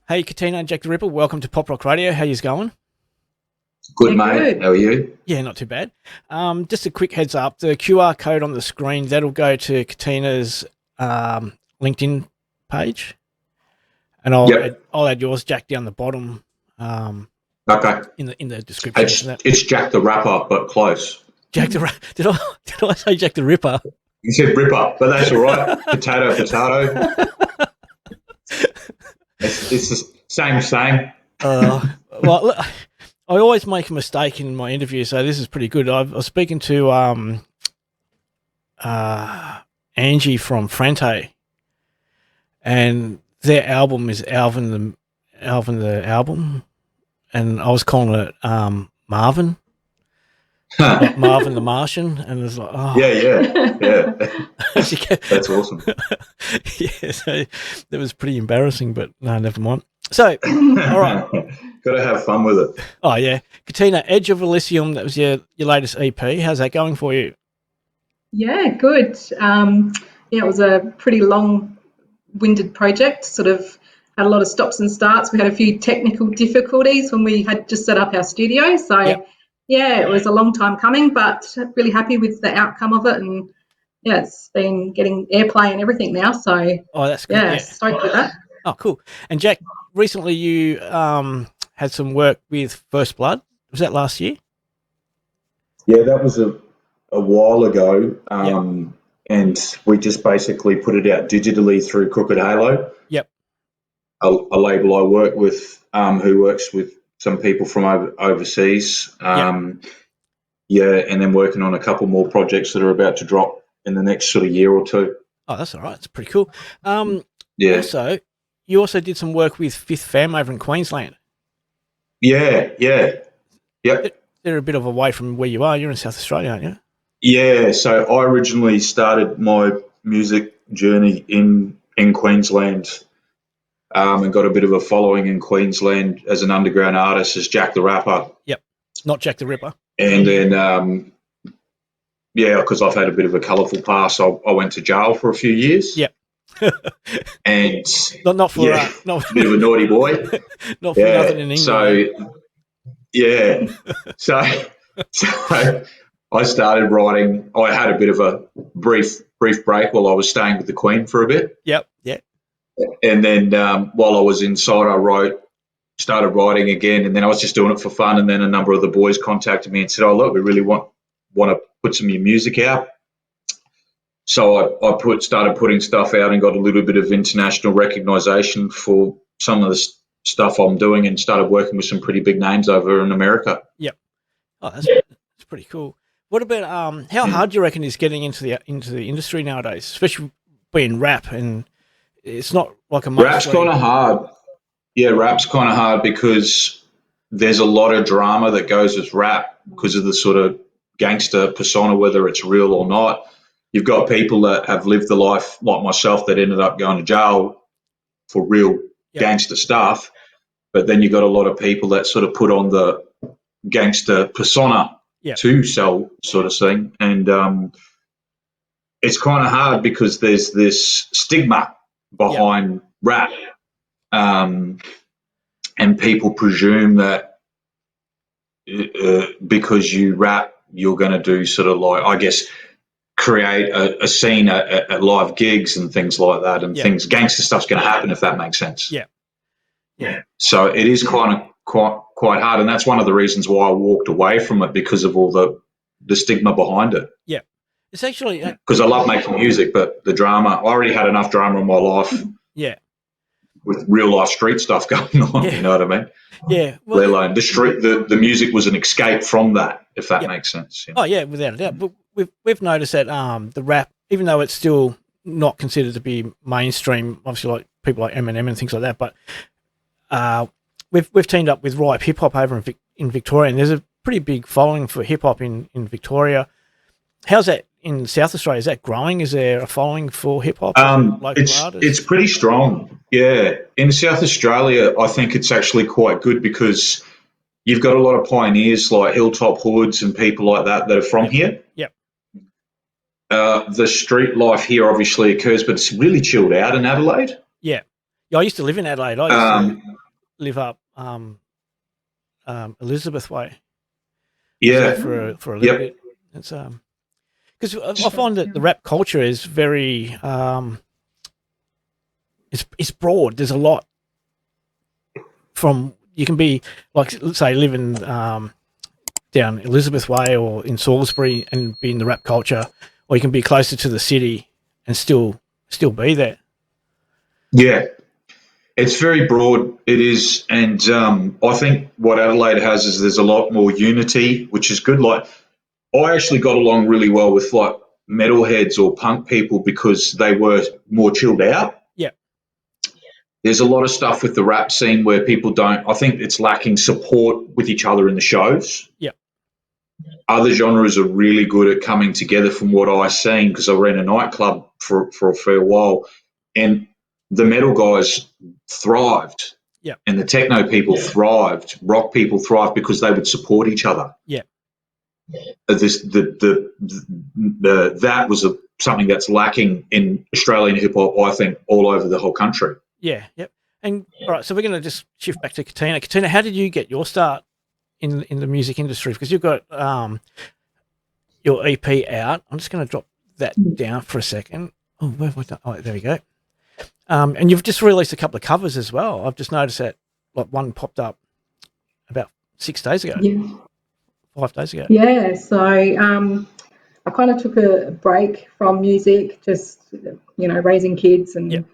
Hey, Katina and Jack the Ripper, welcome to Pop Rock Radio. How yous going? Good, Yeah, mate. good. How are you? Yeah, not too bad. Just a quick heads up, the QR code on the screen, that'll go to Katina's LinkedIn page, and Yep. I'll add yours, Jack, down the bottom Okay. in the description. It's it's Jack the Rapper, but close. Jack the did I say Jack the Ripper? You said Ripper, but that's all right. Potato, potato. It's the same. Well, look, I always make a mistake in my interview, so this is pretty good. I was speaking to Angie from Frente, and their album is Alvin the album, and I was calling it Marvin, not Marvin the Martian, and it was like, oh, Yeah. she kept- That's awesome. yeah, so that was pretty embarrassing, but no, never mind. So, all right. Got to have fun with it. Oh, yeah. Katina, Edge of Elysium, that was your latest EP. How's that going for you? Yeah, good. It was a pretty long-winded project, sort of had a lot of stops and starts. We had a few technical difficulties when we had just set up our studio. So, Yep. yeah, it was a long time coming, but really happy with the outcome of it. And, yeah, it's been getting airplay and everything now. So, Oh, that's good. yeah, Yeah. stoked with that. Oh, cool. And Jack, recently you had some work with First Blood. Was that last year? Yeah, that was a while ago, and we just basically put it out digitally through Crooked Halo, Yep. a label I work with, who works with some people from overseas. Yeah, and then working on a couple more projects that are about to drop in the next sort of year or two. Oh, that's all right. It's pretty cool. Yeah, Also, you also did some work with Fifth Fam over in Queensland. yeah. Yep. They're a bit of a way from where you are. You're in South Australia, aren't you? Yeah, so I originally started my music journey in Queensland, and got a bit of a following in Queensland as an underground artist as Jack the Rapper. Yep. Not Jack the Ripper. And then, because I've had a bit of a colourful past, I went to jail for a few years. Yep. And Not for yeah, not, a bit of a naughty boy. not for nothing in England. So I started writing. I had a bit of a brief break while I was staying with the Queen for a bit. Yep. Yeah. And then while I was inside, I started writing again, and then I was just doing it for fun. And then a number of the boys contacted me and said, "Oh, look, we really want to put some of your music out." So I started putting stuff out and got a little bit of international recognition for some of the stuff I'm doing, and started working with some pretty big names over in America. Yep. Oh, that's pretty cool. What about how hard do you reckon is getting into the industry nowadays, especially being rap, and it's not like a Rap's kind of hard. Yeah, rap's kind of hard because there's a lot of drama that goes with rap because of the sort of gangster persona, whether it's real or not. You've got people that have lived the life like myself that ended up going to jail for real gangster stuff, but then you've got a lot of people that sort of put on the gangster persona to sell sort of thing. And it's kind of hard because there's this stigma behind rap. And people presume that because you rap, you're going to do sort of like, I guess, create a scene at live gigs and things like that, and things, gangster stuff's going to happen, if that makes sense. Yeah. So it is quite hard, and that's one of the reasons why I walked away from it, because of all the stigma behind it. Yeah. It's actually because I love making music, but the drama, I already had enough drama in my life. Yeah. With real life street stuff going on, you know what I mean? Yeah. Well, let alone the music was an escape from that, if that makes sense. You know? Oh yeah, without a doubt. But we've noticed that the rap, even though it's still not considered to be mainstream, obviously like people like Eminem and things like that, but we've teamed up with Ripe Hip Hop over in Victoria, and there's a pretty big following for hip hop in Victoria. How's that in South Australia? Is that growing? Is there a following for hip hop? It's pretty strong. Yeah, in South Australia, I think it's actually quite good because you've got a lot of pioneers like Hilltop Hoods and people like that are from here. Yep. The street life here obviously occurs, but it's really chilled out in Adelaide. Yeah. Yeah, I used to live in Adelaide. I used to Um, live up Elizabeth Way. I was there yeah, for a little yep, bit. It's because I find that the rap culture is very it's broad. There's a lot from you can be like let's say living down Elizabeth Way or in Salisbury and be in the rap culture, or you can be closer to the city and still be there. yeah. It's very broad. It is, and I think what Adelaide has is there's a lot more unity, which is good. Like I actually got along really well with like metalheads or punk people because they were more chilled out. Yeah, There's a lot of stuff with the rap scene where people don't. I think it's lacking support with each other in the shows. yeah, Other genres are really good at coming together from what I've seen because I ran a nightclub for a fair while, and the metal guys thrived, yeah, and the techno people thrived, rock people thrived because they would support each other. yeah. That was something that's lacking in Australian hip hop, I think, all over the whole country. Yeah, yep. And all right, so we're going to just shift back to Katina. Katina, how did you get your start in the music industry? Because you've got your EP out. I'm just going to drop that down for a second. Oh, where have I done? Oh, there we go. And you've just released a couple of covers as well. I've just noticed that like one popped up about 6 days ago, Yeah. 5 days ago. Yeah, so I kind of took a break from music, just raising kids Yep. and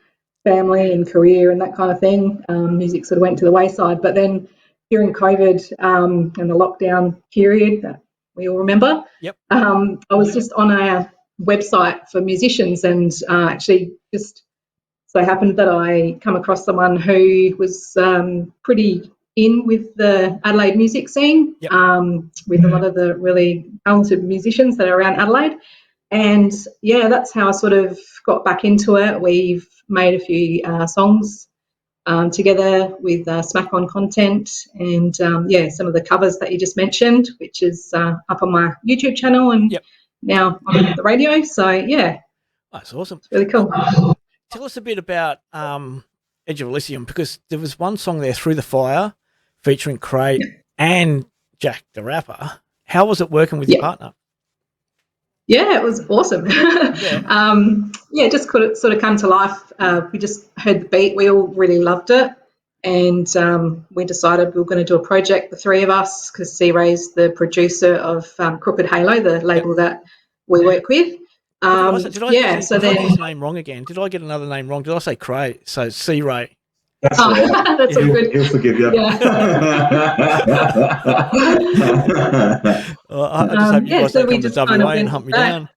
family and career and that kind of thing. Music sort of went to the wayside, but then during COVID and the lockdown period that we all remember, Yep. I was just on a website for musicians and actually just so happened that I come across someone who was pretty in with the Adelaide music scene, Yep. with a lot of the really talented musicians that are around Adelaide. And yeah, that's how I sort of got back into it. We've made a few songs together with Smack On content and some of the covers that you just mentioned, which is up on my YouTube channel and Yep. now on the radio. So yeah, that's awesome. it's really cool. Tell us a bit about Edge of Elysium, because there was one song there, Through the Fire, featuring Cray and Jack the rapper. How was it working with your partner? Yeah, it was awesome. Yeah. Just could sort of come to life. We just heard the beat. We all really loved it. And we decided we were going to do a project, the three of us, because C Ray's the producer of Crooked Halo, the label that we work with. Did I get his name wrong again? Did I get another name wrong? Did I say Cray? So C Ray. That's all right. That's all good. He'll forgive you. Yeah. Well, I just hope you guys don't come to WA kind of and hunt me down.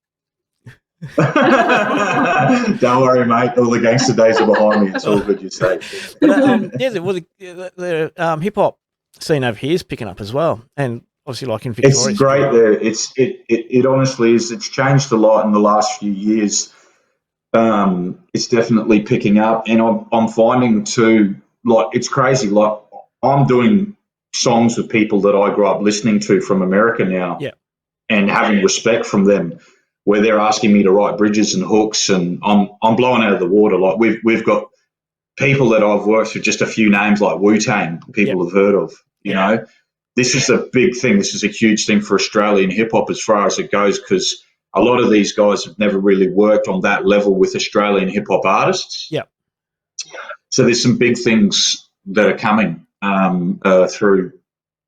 Don't worry, mate. All the gangster days are behind me. It's all good, you say. But, the hip hop scene over here is picking up as well, and obviously, like in Victoria, it's great there. It honestly is. It's changed a lot in the last few years. It's definitely picking up, and I'm finding too. Like it's crazy. Like I'm doing songs with people that I grew up listening to from America now, and having respect from them, where they're asking me to write bridges and hooks, and I'm blowing out of the water. Like we've got people that I've worked with, just a few names like Wu-Tang, people have heard of. You know, this is a big thing. This is a huge thing for Australian hip hop as far as it goes, because a lot of these guys have never really worked on that level with Australian hip hop artists. Yeah. So there's some big things that are coming through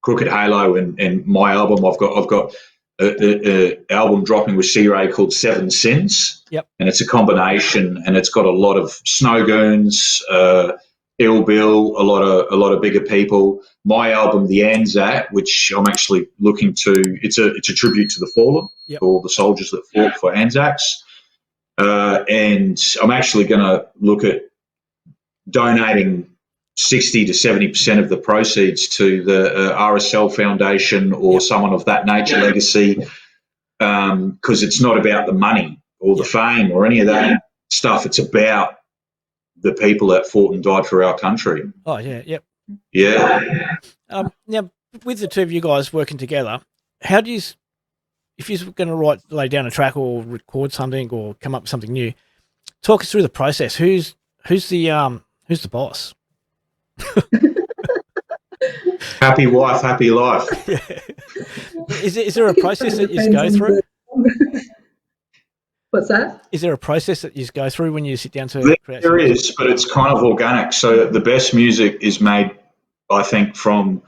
Crooked Halo and my album. I've got a album dropping with C Ray called Seven Sins. Yep. And it's a combination, and it's got a lot of Snow Goons, Ill Bill, a lot of bigger people. My album, The Anzac, which I'm actually looking to, it's a tribute to the fallen, all the soldiers that fought for Anzacs. And I'm actually going to look at donating 60 to 70% of the proceeds to the RSL Foundation or someone of that nature, legacy, because it's not about the money or the fame or any of that stuff. It's about the people that fought and died for our country. Oh, yeah, yep. Yeah. Now, with the two of you guys working together, how do you, if you're going to lay down a track or record something or come up with something new, talk us through the process. Who's the Who's the boss? Happy wife, happy life. Yeah. Is there a process that you go through? What's that? Is there a process that you go through when you sit down to create There music? is, but it's kind of organic. So the best music is made, I think, from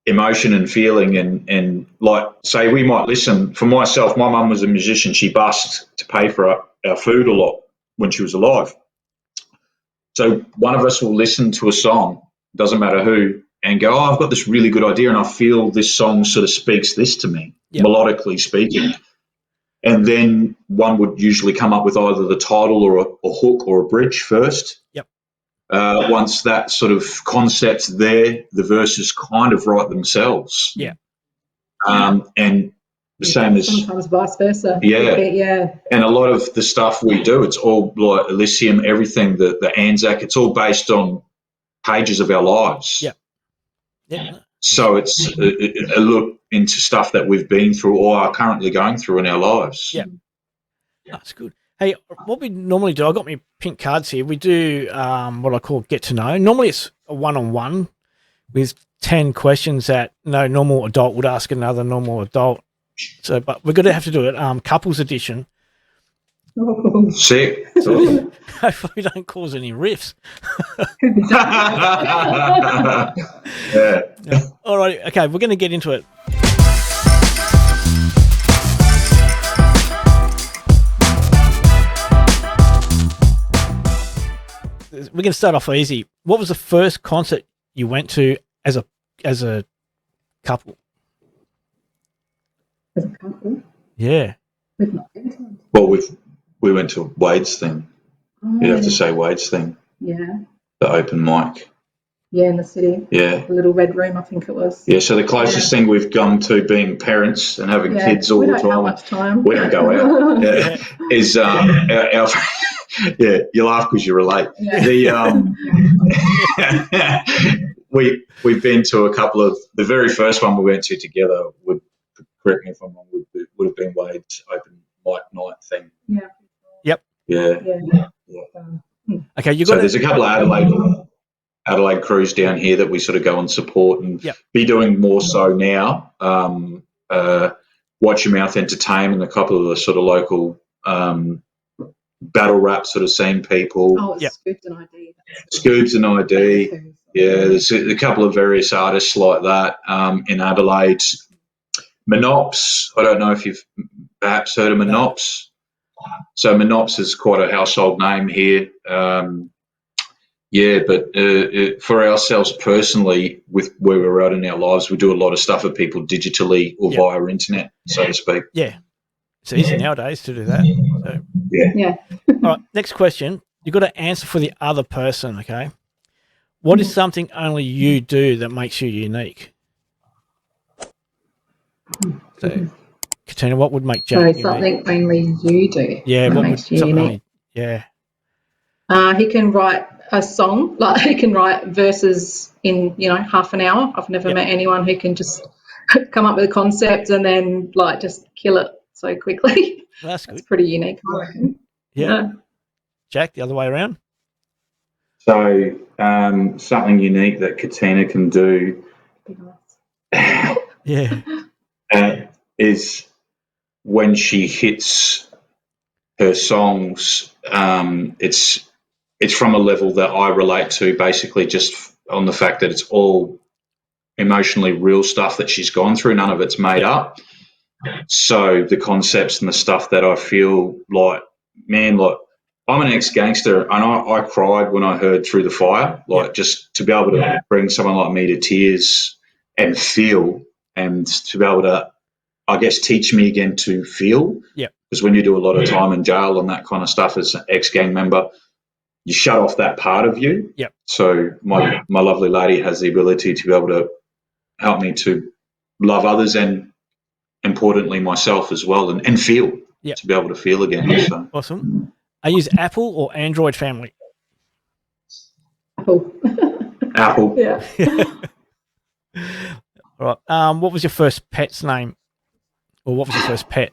emotion and feeling. And like, say, we might listen. For myself, my mum was a musician. She busked to pay for our food a lot when she was alive. So one of us will listen to a song, doesn't matter who, and go, oh, I've got this really good idea, and I feel this song sort of speaks this to me, melodically speaking. And then one would usually come up with either the title or a hook or a bridge first. Yep. Once that sort of concept's there, the verses kind of write themselves. Yeah. And the same as sometimes vice versa. Yeah. And a lot of the stuff we do, it's all like Elysium, everything, the Anzac, it's all based on pages of our lives. Yeah. Yeah. So it's a look into stuff that we've been through or are currently going through in our lives. Yeah. That's good. Hey, what we normally do, I got my pink cards here. We do what I call get to know. Normally it's a one-on-one with 10 questions that no normal adult would ask another normal adult. So, but we're going to have to do it couples edition. Sick. So hopefully we don't cause any rifts. Yeah. All right. Okay, we're going to get into it. We're going to start off easy. What was the first concert you went to as a couple? As a couple? Yeah. We've not been to one. Well, we went to Wade's thing. You'd have to say Wade's thing. Yeah. The open mic. Yeah, in the city. Yeah. The little red room, I think it was. Yeah, so the closest thing we've gone to being parents and having kids all we the don't time. have much time. We don't go out. Yeah. Is our yeah, you laugh because you relate. Yeah. We've been to a couple of, the very first one we went to together would, correct me if I'm wrong, would have been Wade's open mic night thing. Yeah. Yep. Yeah. Okay, you got. So there's a couple of Adelaide crews down here that we sort of go and support and be doing more so now. Watch Your Mouth Entertainment, a couple of the sort of local battle rap sort of scene people. Oh, it's Scoobs and ID. Scoobs and ID. Yeah, there's a couple of various artists like that in Adelaide. Monops, I don't know if you've perhaps heard of Monops. So Monops is quite a household name here. But for ourselves personally, with where we're at in our lives, we do a lot of stuff with people digitally or via internet, so to speak. Yeah. It's easy nowadays to do that. So. Yeah. All right, next question. You've got to answer for the other person, okay? What is something only you do that makes you unique? So, Katina, what would make Jack unique? Something only you do. Yeah, what makes you unique? He can write a song, like he can write verses in, half an hour. I've never met anyone who can just come up with a concept and then just kill it so quickly. That's good. It's pretty unique, I reckon. Yeah. Jack, the other way around? So something unique that Katina can do is when she hits her songs, it's from a level that I relate to, basically just on the fact that it's all emotionally real stuff that she's gone through. None of it's made up. So the concepts and the stuff that I feel like, man, I'm an ex-gangster and I cried when I heard Through the Fire, just to be able to bring someone like me to tears and feel, and to be able to, I guess, teach me again to feel. Yeah. Because when you do a lot of time in jail and that kind of stuff as an ex-gang member, you shut off that part of you. Yep. So my lovely lady has the ability to be able to help me to love others and, importantly, myself as well, and feel, to be able to feel again. So. Awesome. I use Apple or Android family? Apple. Apple. Yeah. All right. What was your first pet's name? Or what was your first pet?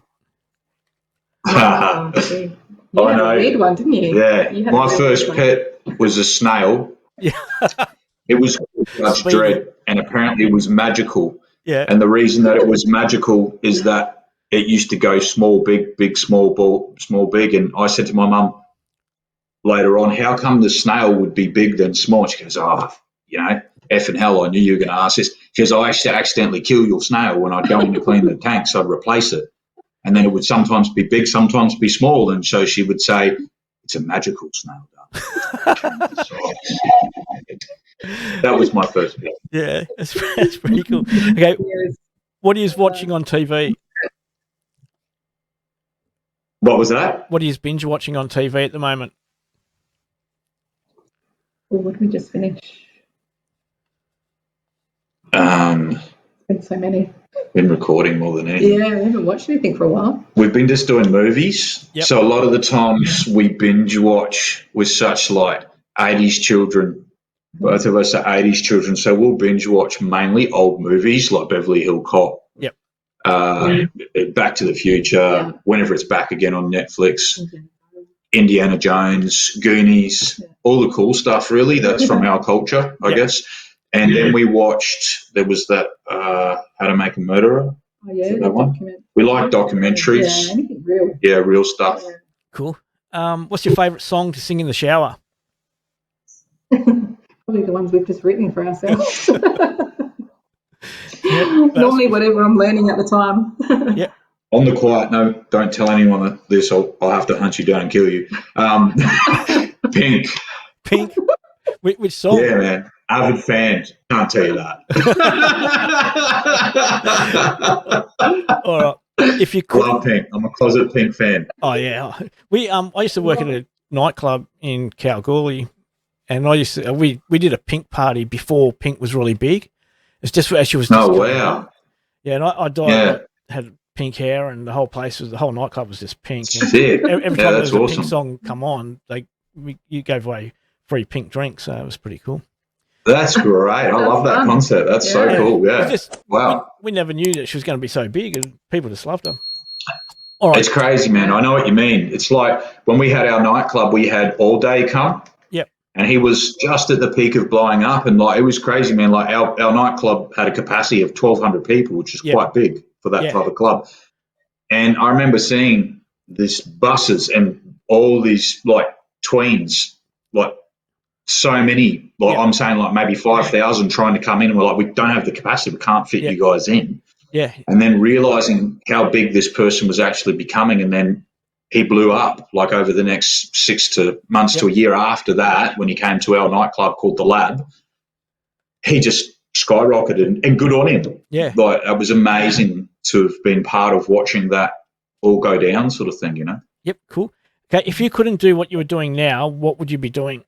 You had a weird one, didn't you? Yeah. My first pet was a snail. Yeah. It was called Judge Speedy. Dredd, and apparently it was magical. Yeah. And the reason that it was magical is that it used to go small, big, big, small, big. And I said to my mum later on, how come the snail would be big then small? She goes, effing hell, I knew you were going to ask this. She goes, I used to accidentally kill your snail when I'd go in to clean the tank, so I'd replace it. And then it would sometimes be big, sometimes be small. And so she would say, it's a magical snail. That was my first bit. Yeah, that's pretty cool. Okay, what are you watching on TV? What was that? What are you binge watching on TV at the moment? Or what did we just finish? Been so many. Been recording more than anything. Yeah, we haven't watched anything for a while. We've been just doing movies. Yep. So a lot of the times we binge watch with such like 80s children. Both of us are 80s children, so we'll binge watch mainly old movies like Beverly Hill Cop. Yep. Back to the Future, whenever it's back again on Netflix. Indiana Jones, Goonies, all the cool stuff really. That's from our culture, I guess. And then we watched, there was that How to Make a Murderer. Oh, yeah. That one. We like documentaries. Yeah, anything real. Yeah, real stuff. Yeah. Cool. What's your favourite song to sing in the shower? Probably the ones we've just written for ourselves. Yep, Normally whatever I'm learning at the time. Yep. On the quiet, no, don't tell anyone this. I'll have to hunt you down and kill you. Pink. Pink? Which song? Yeah, man. Avid fan. Can't tell you that. All right. If you could, Love Pink. I'm a closet Pink fan. Oh yeah, I used to work at a nightclub in Kalgoorlie, and we did a Pink party before Pink was really big. It's just as she was. Just wow. Yeah, and I had pink hair, and the whole nightclub was just pink. Sick. Every time there was a awesome. Pink song come on, you gave away free Pink drinks, so it was pretty cool. That's great. I love that concept. That's so cool. Yeah. Wow. We never knew that she was going to be so big, and people just loved her. All right. It's crazy, man. I know what you mean. It's like when we had our nightclub, we had All Day come. Yep. And he was just at the peak of blowing up, and like it was crazy, man. Like our nightclub had a capacity of 1,200 people, which is quite big for that type of club. And I remember seeing these buses and all these like tweens, like so many, like I'm saying like maybe 5,000 trying to come in, and we're like, we don't have the capacity, we can't fit you guys in. Yeah. And then realizing how big this person was actually becoming, and then he blew up like over the next 6 months to a year after that, when he came to our nightclub called The Lab, he just skyrocketed, and good on him. Yeah. Like it was amazing to have been part of watching that all go down sort of thing, you know? Yep, cool. Okay, if you couldn't do what you were doing now, what would you be doing?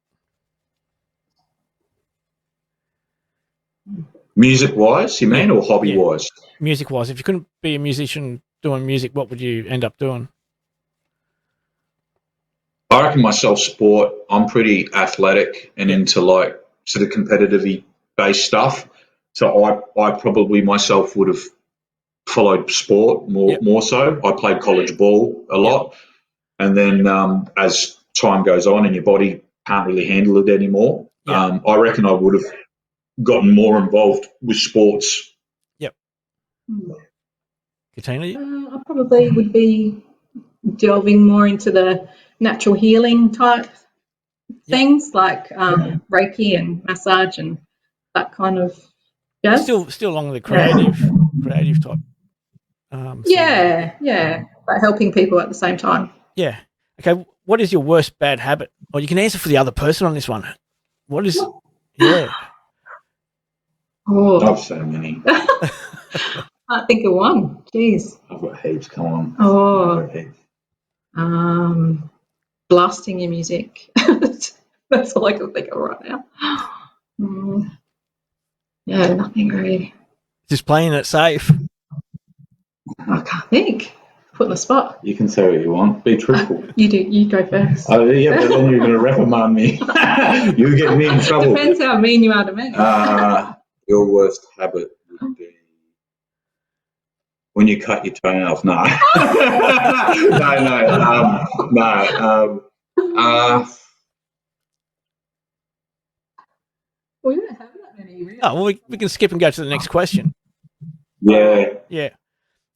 Music-wise, you mean, or hobby-wise? Music-wise. If you couldn't be a musician doing music, what would you end up doing? I reckon myself sport. I'm pretty athletic and into like sort of competitive based stuff. So I probably myself would have followed sport more so. I played college ball a lot. And then as time goes on and your body can't really handle it anymore, I reckon I would have gotten more involved with sports. Yep. Katina? I probably would be delving more into the natural healing type things like Reiki and massage and that kind of jazz. Still along the creative type. But helping people at the same time. Yeah. Okay. What is your worst bad habit? Or you can answer for the other person on this one. What is? Yeah. Oh, I've so many. I think of one. Jeez. I've got heaps. Come on. Oh. Blasting your music. That's all I can think of right now. Yeah, nothing really. Just playing it safe. I can't think. Put in the spot. You can say what you want. Be truthful. You go first. Oh, yeah, but then you're going to reprimand me. You get me in trouble. Depends how mean you are to me. Your worst habit would be when you cut your toenails. No. No. We don't have that many, really. Oh, well, we can skip and go to the next question. Yeah, Yeah.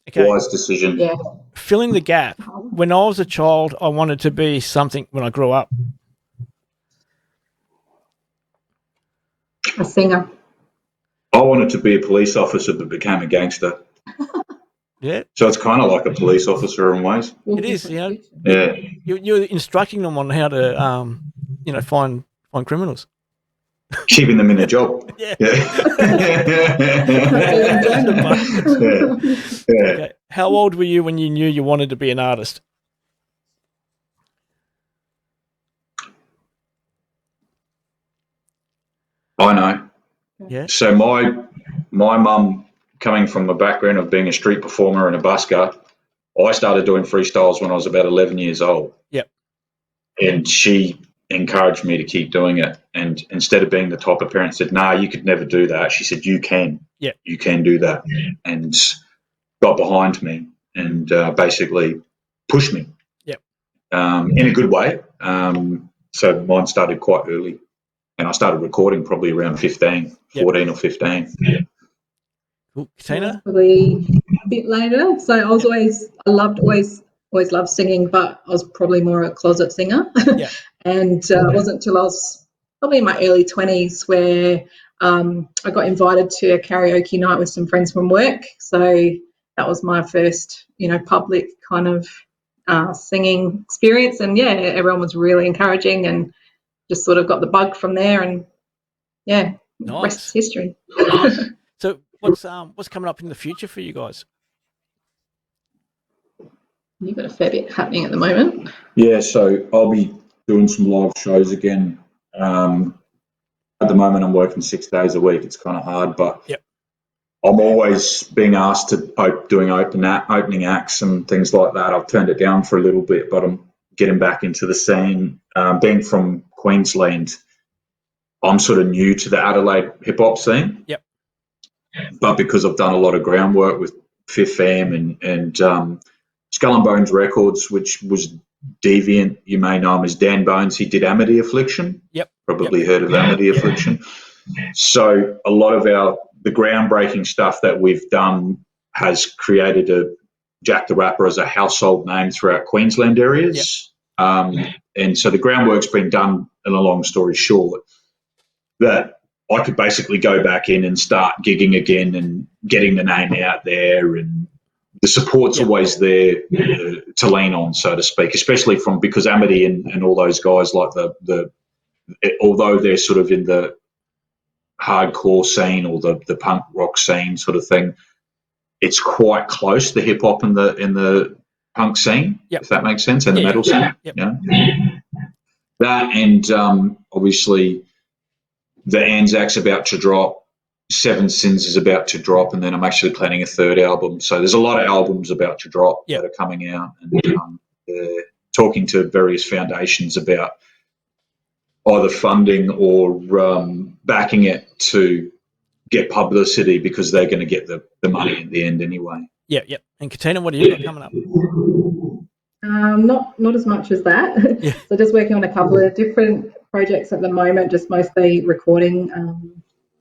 Okay. wise decision. Yeah. Fill in the gap. When I was a child, I wanted to be something when I grew up. A singer. I wanted to be a police officer but became a gangster. Yeah. So it's kind of like a police officer in ways. It is, you know. Yeah. You're instructing them on how to, find criminals. Keeping them in a job. Yeah. Yeah. Okay. How old were you when you knew you wanted to be an artist? I know. Yeah. So my mum, coming from a background of being a street performer and a busker, I started doing freestyles when I was about 11 years old. Yep. And she encouraged me to keep doing it. And instead of being the type of parent that said, "Nah, you could never do that," she said, "You can. Yep. You can do that." And got behind me and basically pushed me. Yep. In a good way. So mine started quite early. And I started recording probably around 15, 14 or 15. Cool. Katina? Probably a bit later. So always loved singing, but I was probably more a closet singer. Yeah. And it wasn't until I was probably in my early 20s where I got invited to a karaoke night with some friends from work. So that was my first, public kind of singing experience. And yeah, everyone was really encouraging and just sort of got the bug from there. And yeah, Nice. rest is history. So what's coming up in the future for you guys? You've got a fair bit happening at the moment. Yeah, so I'll be doing some live shows again. At the moment, I'm working 6 days a week. It's kind of hard, but yep. I'm always being asked to doing opening acts and things like that. I've turned it down for a little bit, but I'm getting back into the scene. Being from Queensland, I'm sort of new to the Adelaide hip hop scene. Yep. But because I've done a lot of groundwork with Fifth Fam and Skull and Bones Records, which was Deviant, you may know him as Dan Bones. He did Amity Affliction. Yep. Probably heard of Amity Affliction. So a lot of the groundbreaking stuff that we've done has created Jack the Rapper as a household name throughout Queensland areas. Yep. And so the groundwork's been done, and a long story short, that I could basically go back in and start gigging again and getting the name out there, and the support's always there to lean on, so to speak, especially because Amity and all those guys, like although they're sort of in the hardcore scene or the punk rock scene sort of thing, it's quite close, the hip hop and the punk scene, if that makes sense, and the metal scene. Yep. Yeah. That and obviously the Anzac's about to drop, Seven Sins is about to drop, and then I'm actually planning a third album. So there's a lot of albums about to drop that are coming out, and talking to various foundations about either funding or backing it to get publicity, because they're going to get the money at the end anyway. Yeah, yeah. And Katina, what do you got coming up? Not as much as that. Yeah. So just working on a couple of different projects at the moment, just mostly recording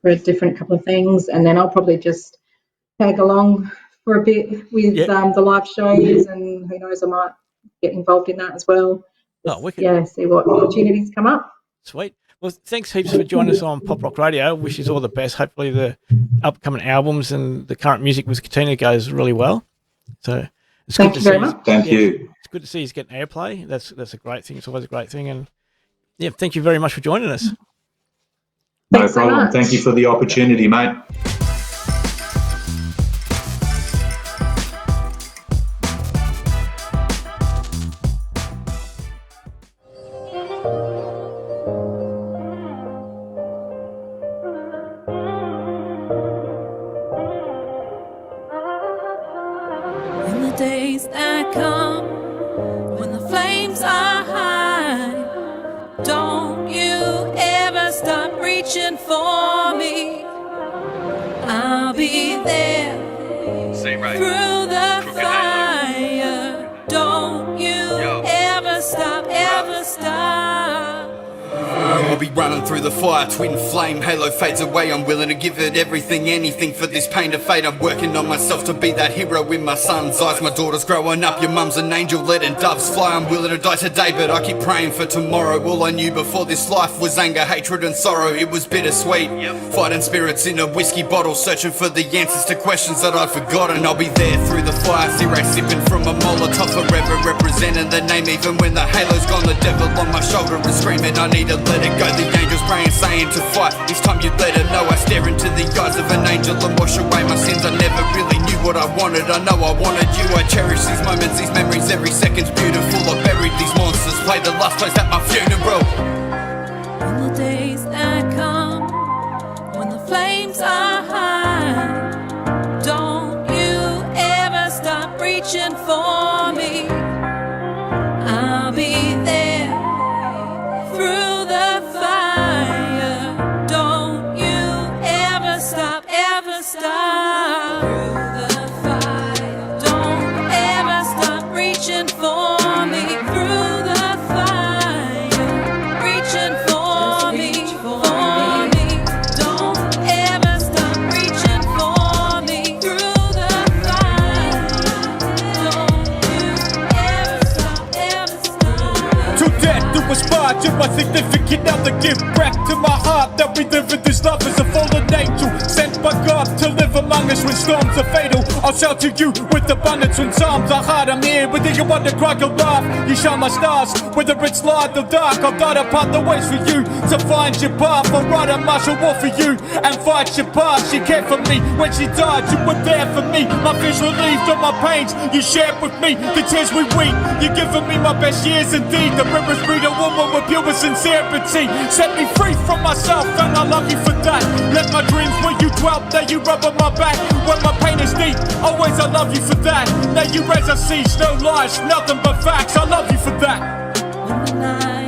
for a different couple of things, and then I'll probably just tag along for a bit with the live shows, and who knows, I might get involved in that as well. Just, see what opportunities come up. Sweet. Well, thanks heaps for joining us on Pop Rock Radio. Wish you all the best. Hopefully the upcoming albums and the current music with Katina goes really well. So it's Thank you very much. Thank you. It's good to see he's getting airplay. That's a great thing. It's always a great thing. And yeah, thank you very much for joining us. No problem. So thank you for the opportunity, mate. In the days that come, when the flames are high, don't you ever stop reaching for me. I'll be there through the fire. Don't you ever stop, ever stop. be running through the fire, twin flame, halo fades away. I'm willing to give it everything, anything for this pain to fade. I'm working on myself to be that hero in my son's eyes. My daughter's growing up, your mum's an angel, letting doves fly. I'm willing to die today, but I keep praying for tomorrow. All I knew before this life was anger, hatred and sorrow. It was bittersweet, fighting spirits in a whiskey bottle, searching for the answers to questions that I'd forgotten. I'll be there through the fire, zero sipping from a Molotov, forever representing the name. Even when the halo's gone, the devil on my shoulder is screaming, I need to let it go. The angels praying, saying to fight. This time you'd let her know. I stare into the eyes of an angel and wash away my sins. I never really knew what I wanted. I know I wanted you. I cherish these moments, these memories. Every second's beautiful. I buried these monsters, played the last place at my funeral. On the days that come, when the flames are high, don't you ever stop reaching for me. I'll be there through the fire. Don't you ever stop, ever stop. Through the fire. Don't ever stop reaching for me. Through the fire. Reaching for me, for me. Don't ever stop reaching for me. Through the fire. Don't you ever stop, ever stop. To death, to aspire to my significant other. Give back to my heart that we live in this love as a fallen angel, sent by God to live among us when storms are fatal. I'll shout to you with abundance when psalms are hard. I'm here whether you want to cry or laugh. You shine my stars, whether it's light or dark. I'll guide apart the ways for you to find your path. I'll write a martial war for you and fight your past. She cared for me when she died, you were there for me. My fears relieved all my pains, you shared with me the tears we weep. You're giving me my best years indeed. The rarest breed of woman with pure sincerity. Set me free from myself and I love you for that. Let my dreams where you dwell, there you rub on my back. When my pain is deep, always I love you for that. Now you raise a cease, no lies, nothing but facts. I love you for that. When the night